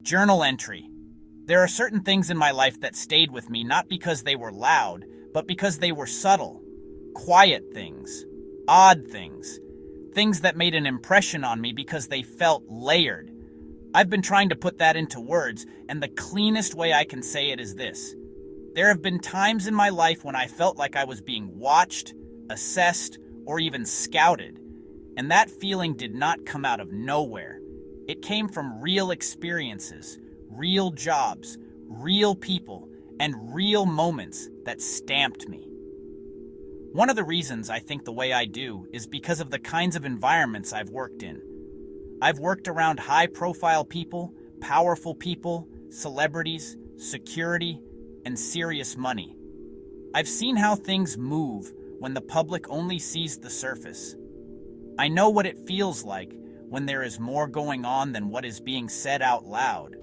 Journal entry. There are certain things in my life that stayed with me not because they were loud, but because they were subtle. Quiet things. Odd things. Things that made an impression on me because they felt layered. I've been trying to put that into words, and the cleanest way I can say it is this. There have been times in my life when I felt like I was being watched, assessed, or even scouted. And that feeling did not come out of nowhere. It came from real experiences, real jobs, real people, and real moments that stamped me. One of the reasons I think the way I do is because of the kinds of environments I've worked in. I've worked around high-profile people, powerful people, celebrities, security, and serious money. I've seen how things move when the public only sees the surface. I know what it feels like when there is more going on than what is being said out loud.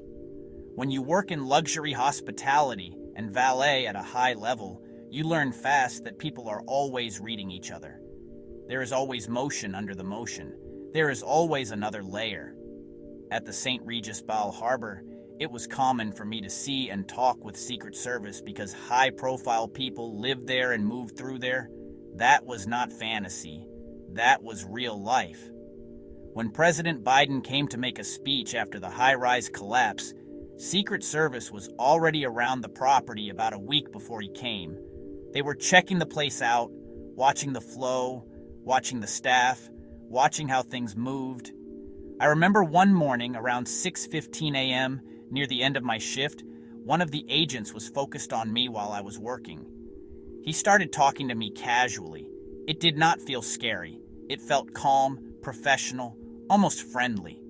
When you work in luxury hospitality and valet at a high level, you learn fast that people are always reading each other. There is always motion under the motion. There is always another layer. At the St. Regis Bal Harbour, it was common for me to see and talk with Secret Service because high-profile people lived there and moved through there. That was not fantasy. That was real life. When President Biden came to make a speech after the high-rise collapse, Secret Service was already around the property about a week before he came. They were checking the place out, watching the flow, watching the staff, watching how things moved. I remember one morning around 6:15 a.m., near the end of my shift, one of the agents was focused on me while I was working. He started talking to me casually. It did not feel scary. It felt calm, professional, almost friendly.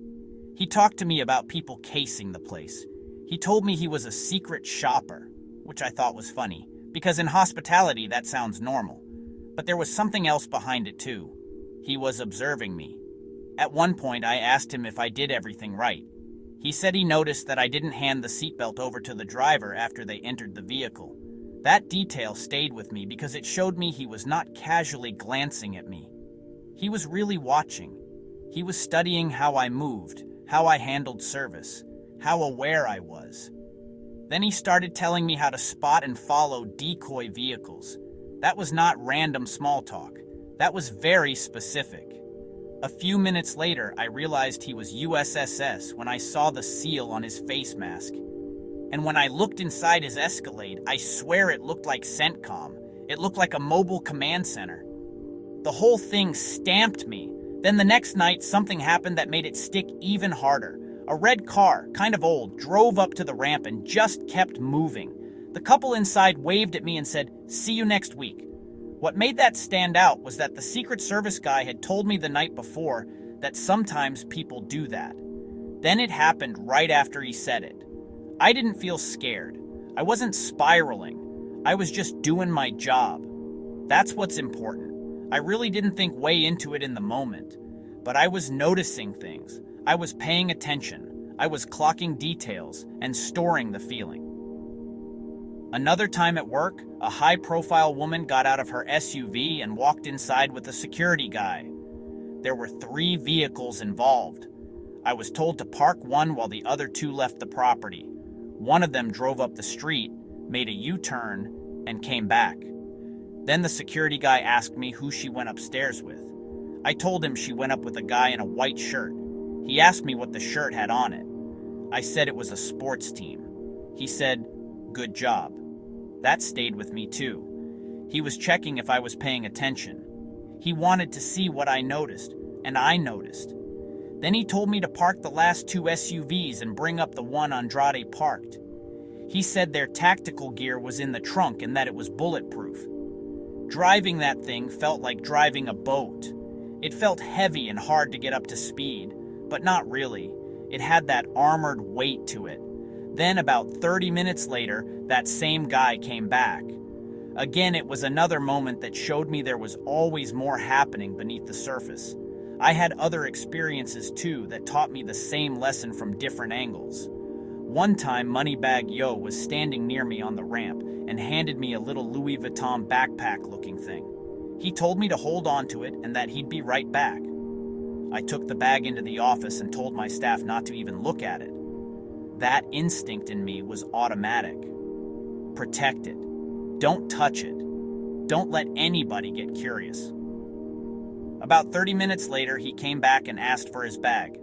He talked to me about people casing the place. He told me he was a secret shopper, which I thought was funny, because in hospitality that sounds normal. But there was something else behind it too. He was observing me. At one point I asked him if I did everything right. He said he noticed that I didn't hand the seatbelt over to the driver after they entered the vehicle. That detail stayed with me because it showed me he was not casually glancing at me. He was really watching. He was studying how I moved, how I handled service, how aware I was. Then he started telling me how to spot and follow decoy vehicles. That was not random small talk. That was very specific. A few minutes later, I realized he was USSS when I saw the seal on his face mask. And when I looked inside his Escalade, I swear it looked like CENTCOM. It looked like a mobile command center. The whole thing stamped me. Then the next night, something happened that made it stick even harder. A red car, kind of old, drove up to the ramp and just kept moving. The couple inside waved at me and said, "See you next week." What made that stand out was that the Secret Service guy had told me the night before that sometimes people do that. Then it happened right after he said it. I didn't feel scared. I wasn't spiraling. I was just doing my job. That's what's important. I really didn't think way into it in the moment, but I was noticing things. I was paying attention. I was clocking details and storing the feeling. Another time at work, a high-profile woman got out of her SUV and walked inside with a security guy. There were 3 vehicles involved. I was told to park one while the other 2 left the property. One of them drove up the street, made a U-turn, and came back. Then the security guy asked me who she went upstairs with. I told him she went up with a guy in a white shirt. He asked me what the shirt had on it. I said it was a sports team. He said, "Good job." That stayed with me too. He was checking if I was paying attention. He wanted to see what I noticed, and I noticed. Then he told me to park the last 2 SUVs and bring up the one Andrade parked. He said their tactical gear was in the trunk and that it was bulletproof. Driving that thing felt like driving a boat. It felt heavy and hard to get up to speed, but not really. It had that armored weight to it. Then about 30 minutes later, that same guy came back. Again, it was another moment that showed me there was always more happening beneath the surface. I had other experiences too that taught me the same lesson from different angles. One time, Moneybagg Yo was standing near me on the ramp and handed me a little Louis Vuitton backpack-looking thing. He told me to hold on to it and that he'd be right back. I took the bag into the office and told my staff not to even look at it. That instinct in me was automatic. Protect it. Don't touch it. Don't let anybody get curious. About 30 minutes later, he came back and asked for his bag.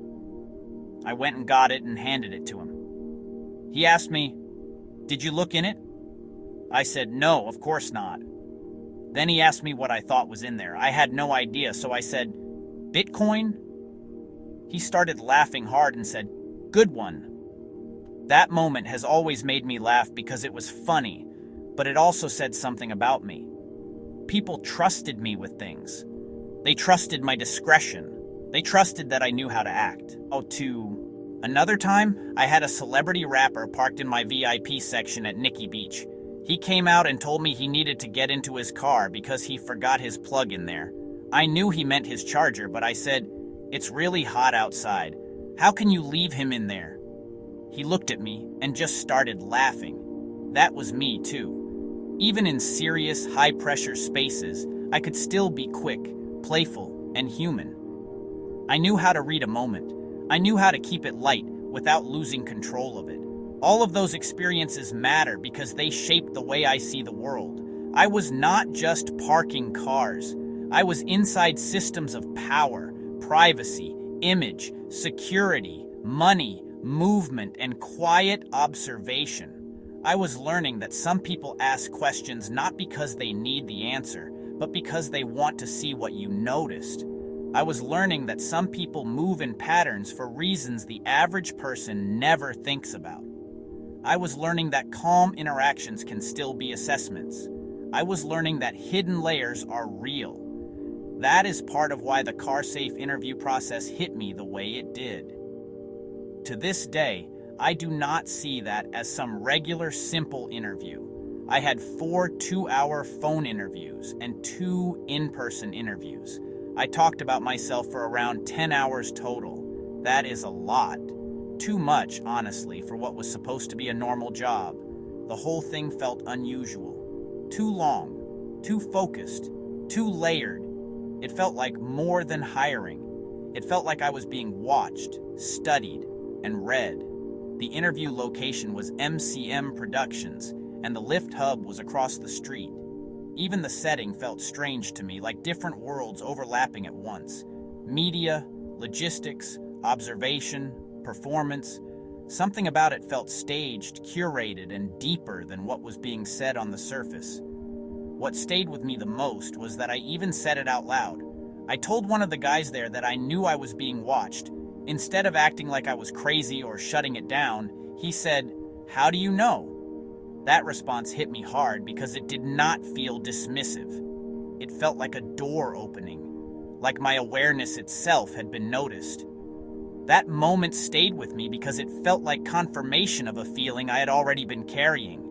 I went and got it and handed it to him. He asked me, "Did you look in it?" I said, "No, of course not." Then he asked me what I thought was in there. I had no idea, so I said, "Bitcoin?" He started laughing hard and said, "Good one." That moment has always made me laugh because it was funny, but it also said something about me. People trusted me with things. They trusted my discretion. They trusted that I knew how to act. Another time, I had a celebrity rapper parked in my VIP section at Nikki Beach. He came out and told me he needed to get into his car because he forgot his plug in there. I knew he meant his charger, but I said, "It's really hot outside. How can you leave him in there?" He looked at me and just started laughing. That was me too. Even in serious, high-pressure spaces, I could still be quick, playful, and human. I knew how to read a moment. I knew how to keep it light without losing control of it. All of those experiences matter because they shaped the way I see the world. I was not just parking cars. I was inside systems of power, privacy, image, security, money, movement, and quiet observation. I was learning that some people ask questions not because they need the answer, but because they want to see what you noticed. I was learning that some people move in patterns for reasons the average person never thinks about. I was learning that calm interactions can still be assessments. I was learning that hidden layers are real. That is part of why the CarSafe interview process hit me the way it did. To this day, I do not see that as some regular, simple interview. I had 4 two-hour phone interviews and 2 in-person interviews. I talked about myself for around 10 hours total. That is a lot. Too much, honestly, for what was supposed to be a normal job. The whole thing felt unusual. Too long, too focused, too layered. It felt like more than hiring. It felt like I was being watched, studied, and read. The interview location was MCM Productions, and the Lyft Hub was across the street. Even the setting felt strange to me, like different worlds overlapping at once. Media, logistics, observation, performance. Something about it felt staged, curated, and deeper than what was being said on the surface. What stayed with me the most was that I even said it out loud. I told one of the guys there that I knew I was being watched. Instead of acting like I was crazy or shutting it down, he said, "How do you know?" That response hit me hard because it did not feel dismissive. It felt like a door opening, like my awareness itself had been noticed. That moment stayed with me because it felt like confirmation of a feeling I had already been carrying.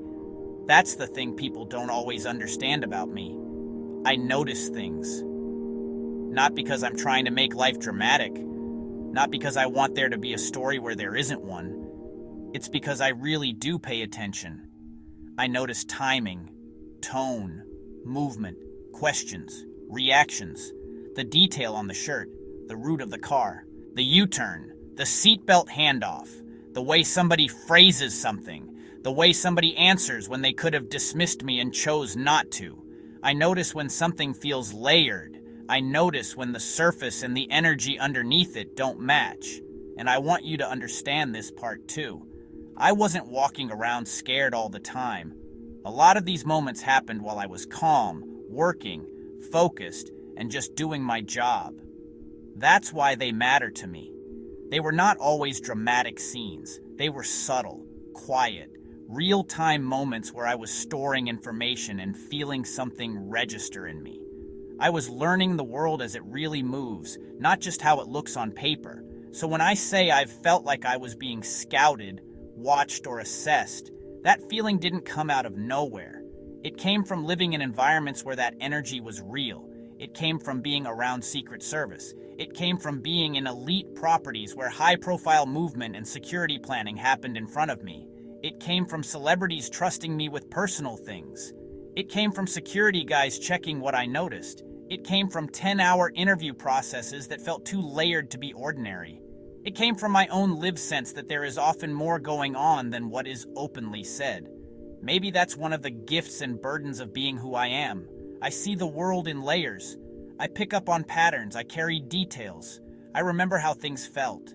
That's the thing people don't always understand about me. I notice things. Not because I'm trying to make life dramatic, not because I want there to be a story where there isn't one. It's because I really do pay attention. I notice timing, tone, movement, questions, reactions, the detail on the shirt, the route of the car, the U-turn, the seatbelt handoff, the way somebody phrases something, the way somebody answers when they could have dismissed me and chose not to. I notice when something feels layered. I notice when the surface and the energy underneath it don't match. And I want you to understand this part too. I wasn't walking around scared all the time. A lot of these moments happened while I was calm, working, focused, and just doing my job. That's why they matter to me. They were not always dramatic scenes. They were subtle, quiet, real-time moments where I was storing information and feeling something register in me. I was learning the world as it really moves, not just how it looks on paper. So when I say I've felt like I was being scouted, watched, or assessed, that feeling didn't come out of nowhere. It came from living in environments where that energy was real. It came from being around Secret Service. It came from being in elite properties where high-profile movement and security planning happened in front of me. It came from celebrities trusting me with personal things. It came from security guys checking what I noticed. It came from 10-hour interview processes that felt too layered to be ordinary. It came from my own lived sense that there is often more going on than what is openly said. Maybe that's one of the gifts and burdens of being who I am. I see the world in layers. I pick up on patterns. I carry details. I remember how things felt.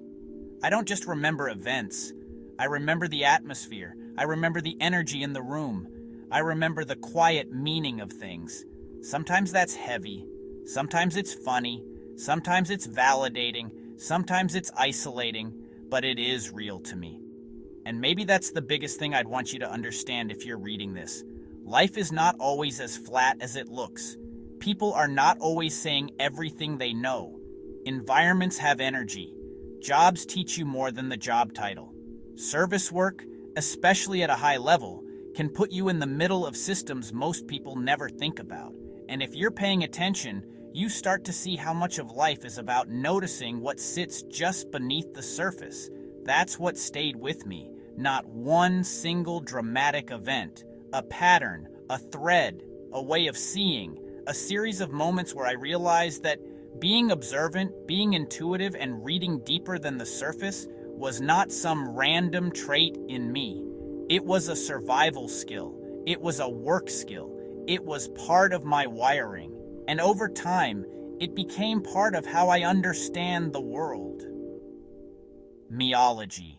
I don't just remember events. I remember the atmosphere. I remember the energy in the room. I remember the quiet meaning of things. Sometimes that's heavy. Sometimes it's funny. Sometimes it's validating. Sometimes it's isolating, but it is real to me. And maybe that's the biggest thing I'd want you to understand if you're reading this. Life is not always as flat as it looks. People are not always saying everything they know. Environments have energy. Jobs teach you more than the job title. Service work, especially at a high level, can put you in the middle of systems most people never think about. And if you're paying attention, you start to see how much of life is about noticing what sits just beneath the surface. That's what stayed with me. Not one single dramatic event, a pattern, a thread, a way of seeing, a series of moments where I realized that being observant, being intuitive, and reading deeper than the surface was not some random trait in me. It was a survival skill. It was a work skill. It was part of my wiring. And over time, it became part of how I understand the world. Meology.